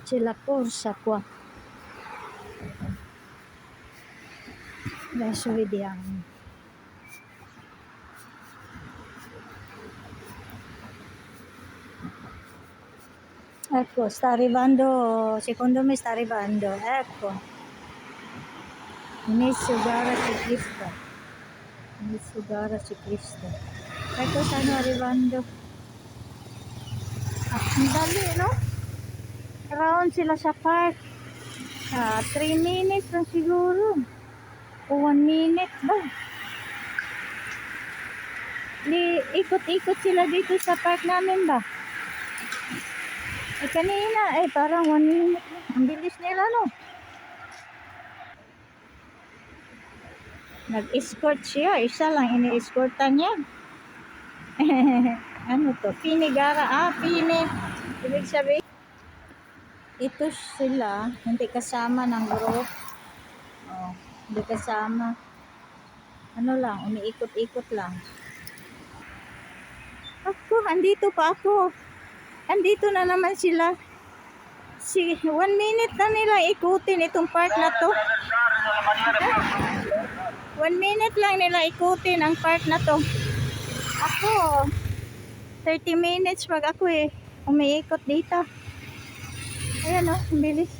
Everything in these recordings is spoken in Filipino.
Sila porsa kwa. Swedian. Ecco, sta arrivando, secondo me sta arrivando, ecco. Inizio gara ciclista. Inizio gara ciclista. Ecco, stanno arrivando. Ang dali, no? Around sila sa park. 3 minutes lang siguro. O 1 minute ba? Ikot-ikot sila dito sa park namin ba? Kanina, parang 1 minute lang. Ang bilis nila, no? Nag-escort siya. Isa lang ini-escortan niya. Ano to? Pinigara. Pini. Ibig sabihin, ito sila. Hindi kasama ng group. Hindi kasama. Ano lang, umiikot-ikot lang. Andito pa ako. Andito na naman sila. 1 minute na nila ikutin itong park na to. 1 minute lang nila ikutin ang park na to. Ako, 30 minutes pag ako umiikot dito. Ayan o, bilis.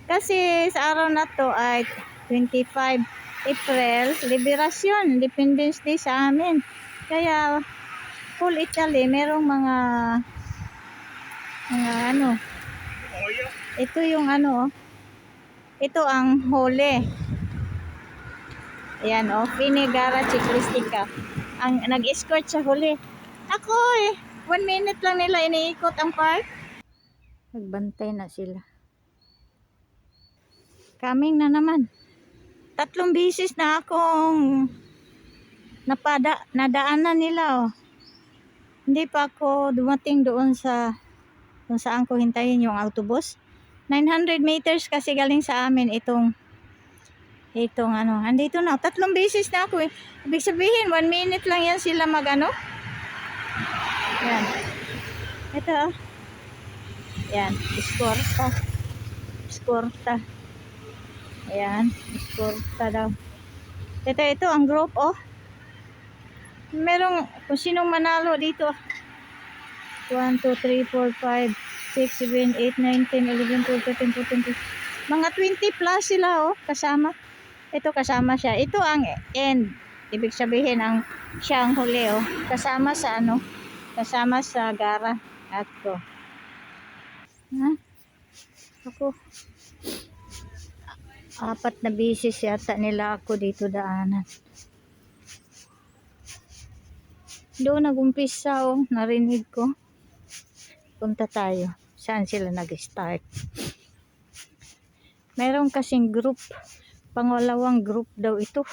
Kasi sa araw na to ay 25 April, Liberasyon, Independence Day sa amin. Kaya, full Italy, merong mga ano. Ito yung ito ang hole. Ayan Pinigara Ciclistica. Ang nag-escort sa huli. Ako 1 minute lang nila iniikot ang park. Nagbantay na sila. Coming na naman. 3 bisis na akong nadaanan nila Hindi pa ako dumating doon kung saan ko hintayin yung autobus. 900 meters kasi galing sa amin itong andito na. 3 beses na ako Ibig sabihin 1 minute lang yan sila yan. Ito yan, escorta. Ayan, escorta daw. Ito ang group merong kung sinong manalo dito. 1, 2, 3, 4, 5, 6, 7, 8, 9, 10, 11, 12, 13, 14, mga 20 plus sila kasama. Ito kasama siya. Ito ang end. Ibig sabihin siya ang huli kasama sa kasama sa gara. Ako. Ako 4 na bisis yata nila ako dito daanan. Doon nag-umpisa narinig ko. Punta tayo. Saan sila nag-start? Meron kasing group. Pangalawang group daw ito.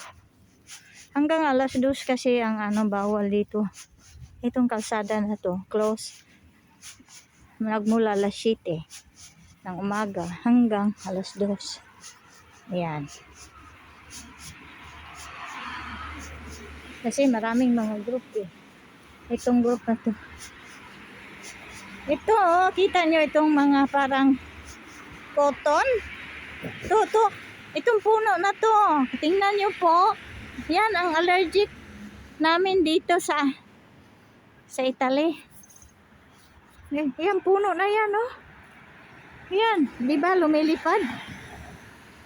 Hanggang alas 2 kasi ang bawal dito. Itong kalsada na to, close. Nagmula alas 7 ng umaga hanggang alas 2. Ayan. Kasi maraming mga group Itong group na to. Ito kita nyo itong mga parang cotton. To. Itong puno na to. Tingnan nyo po. Yan ang allergic namin dito sa Italy. Yan puno na yan Yan, di ba lumilipad?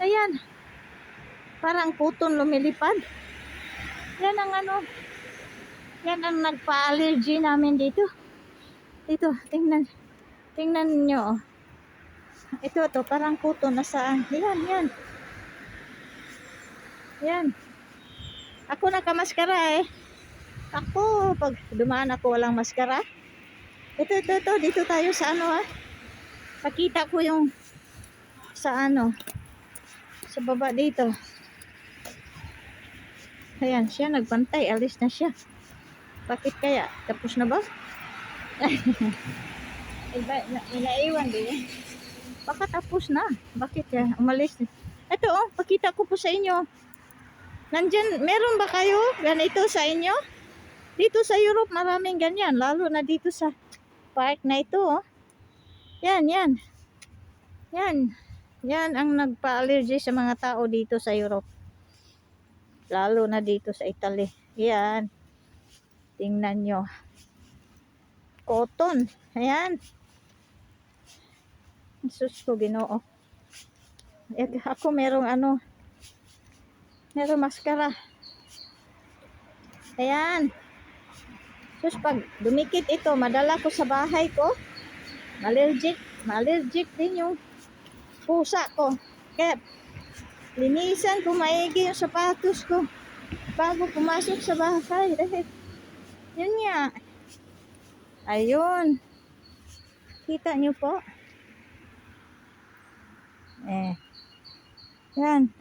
Ayan. Parang cotton lumilipad. Yan ang yan ang nagpa-allergy namin dito. Ito, tingnan nyo Ito parang cotton nasaan. Yan. Yan. Ako nakamaskara Ako, pag dumaan ako walang maskara. Ito. Dito tayo sa Pakita ko yung sa sa baba dito. Ayan, siya nagbantay. Alis na siya. Bakit kaya? Tapos na ba? Inaiwan din. Baka tapos na. Bakit umalis na? Ito pakita ko po sa inyo. Nandyan, meron ba kayo ganito sa inyo? Dito sa Europe maraming ganyan. Lalo na dito sa park na ito Yan. Yan. Yan ang nagpa-allergy sa mga tao dito sa Europe. Lalo na dito sa Italy. Yan. Tingnan nyo. Cotton. Ayan. Sus ko, Ginoo. Ako merong merong maskara. Ayan. Sus, pag dumikit ito, madala ko sa bahay ko. Allergic din yung pusa ko. Kaya, linisan ko maigi yung sapatos ko bago pumasok sa bahay. Dahil, yun nga. Ayun. Kita nyo po. Yan.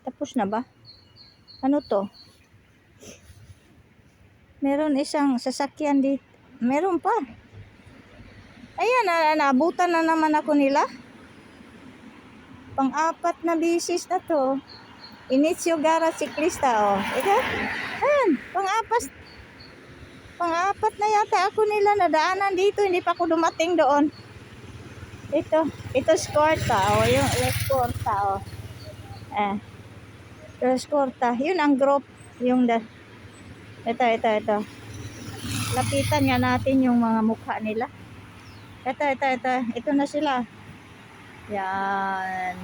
Tapos na ba? Ano to? Meron isang sasakyan dito. Meron pa. Ayan, naabutan na naman ako nila. Pang-apat na bisis na to. Inicio Gara Siklista, oh. Ika? Ayan, pang-apat na yata ako nila nadaanan dito. Hindi pa ako dumating doon. Ito Escorta, oh. Yung Escorta, oh. Escorta. Yun ang group. Ito. Lapitan nga natin yung mga mukha nila. Ito. Ito na sila. Yan.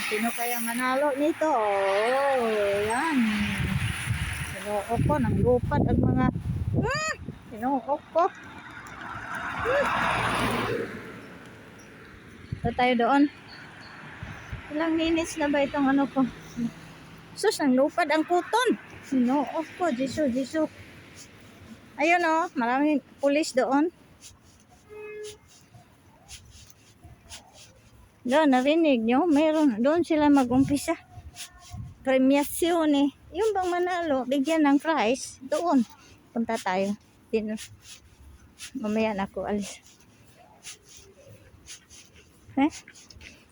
Sino kaya manalo nito? Oh, yan. Sinuok ko ng lupad ang mga sinuok ko. Ito tayo doon. Ilang minutes na ba itong ano ko? Sus, ang lupad ang kuton. Sinuok ko. Jisu. Ayun oh, maraming pulis doon. Doon, narinig nyo? Meron, doon sila mag-umpisa. Premiasyon eh. Yung bang manalo, bigyan ng prize, doon. Punta tayo. Mamaya na ako alis.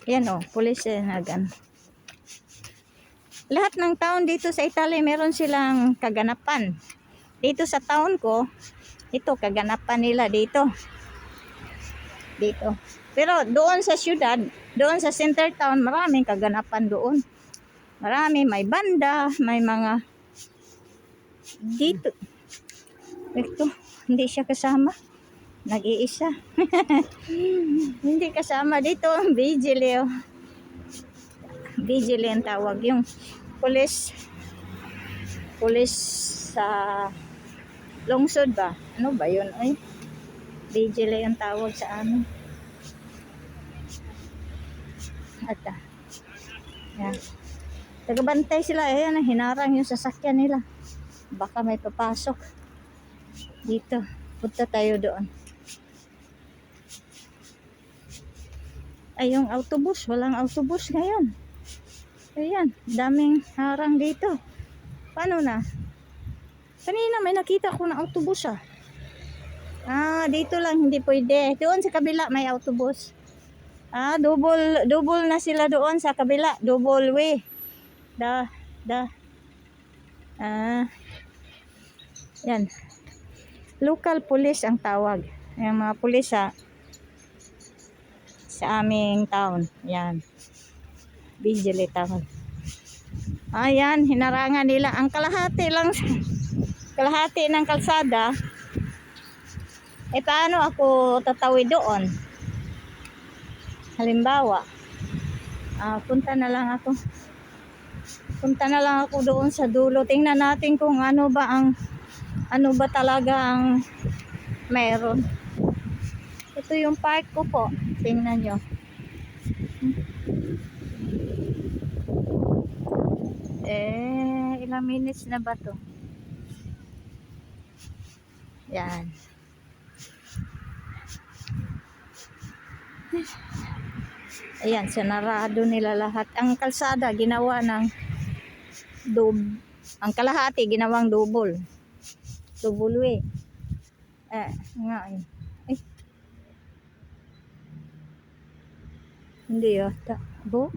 Yan oh, pulis nagan. Lahat ng town dito sa Italy, meron silang kaganapan. Dito sa town ko, ito kaganapan nila dito. Pero doon sa syudad, doon sa center town, maraming kaganapan doon. Marami, may banda, may mga dito. Ito, hindi siya kasama. Nag-iisa. Hindi kasama dito ang vigil. Vigil ang tawag. Yung police sa lungsod ba? Ano ba yun? Ay, vigil ang tawag sa amin. Yan. Tagabantay sila. Ayan, hinarang yung sasakyan nila. Baka may papasok. Dito. Punta tayo doon. Ay, yung autobus. Walang autobus ngayon. Ayan. Daming harang dito. Paano na? Kanina may nakita ko na autobus dito lang hindi pwede. Doon sa kabila may autobus. Double na sila doon sa kabila. Double way. Yan. Local police ang tawag. Yung mga police sa aming town. Yan. Vigil tawag. Ayan, hinarangan nila. Ang kalahati ng kalsada. Paano ako tatawid doon? Halimbawa, punta na lang ako doon sa dulo. Tingnan natin kung ano ba talaga ang meron. Ito yung park ko po. Tingnan nyo. Ilang minutes na ba to? Yan. Ayan, sinarado nila lahat. Ang kalsada ginawa ng ang kalahati ginawang double way. Hindi bo.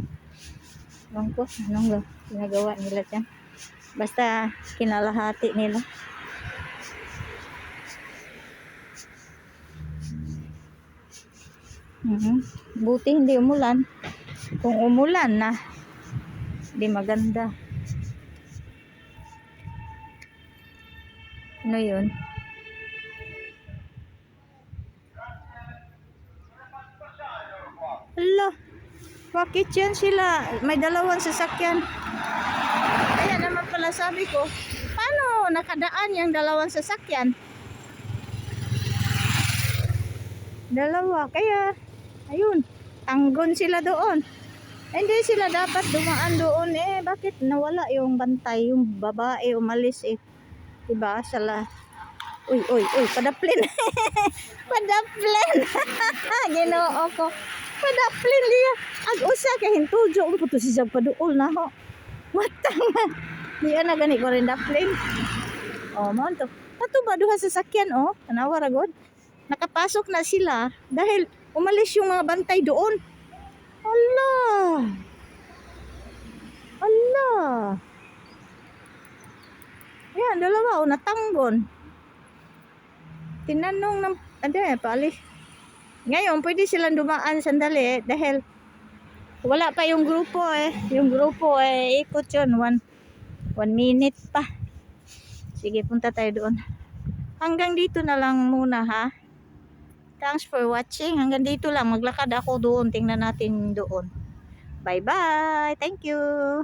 Bangko, anong ginagawa nila dyan? Basta kinalahati nila. Buti hindi umulan. Kung umulan na, hindi maganda. Ano yun? Hala, bakit yan sila? May dalawang sasakyan. Ayan naman pala sabi ko, paano nakadaan yung dalawang sasakyan? Dalawa, kaya, ayun, tanggon sila doon. Hindi sila dapat dumaan doon bakit nawala yung bantay, yung babae umalis diba, sala. Uy, padaplin. Padaplin. Ginoo ko. Padaplin liya. Ag-usa kay hintujo ang puto si Jab paduol na ho. Matang. Diya na gani ko rin daplin. Mo to. Pato ba duha sa sakyan Tanawa ra god. Nakapasok na sila dahil umalis yung mga bantay doon. Allah. Yan, dalawa natanggon. Tinanong ng paalis. Ngayon, pwede silang dumaan sandali dahil wala pa yung grupo Yung grupo ikot yun. 1 minute pa. Sige, punta tayo doon. Hanggang dito na lang muna ha. Thanks for watching. Hanggang dito lang. Maglakad ako doon. Tingnan natin doon. Bye-bye. Thank you.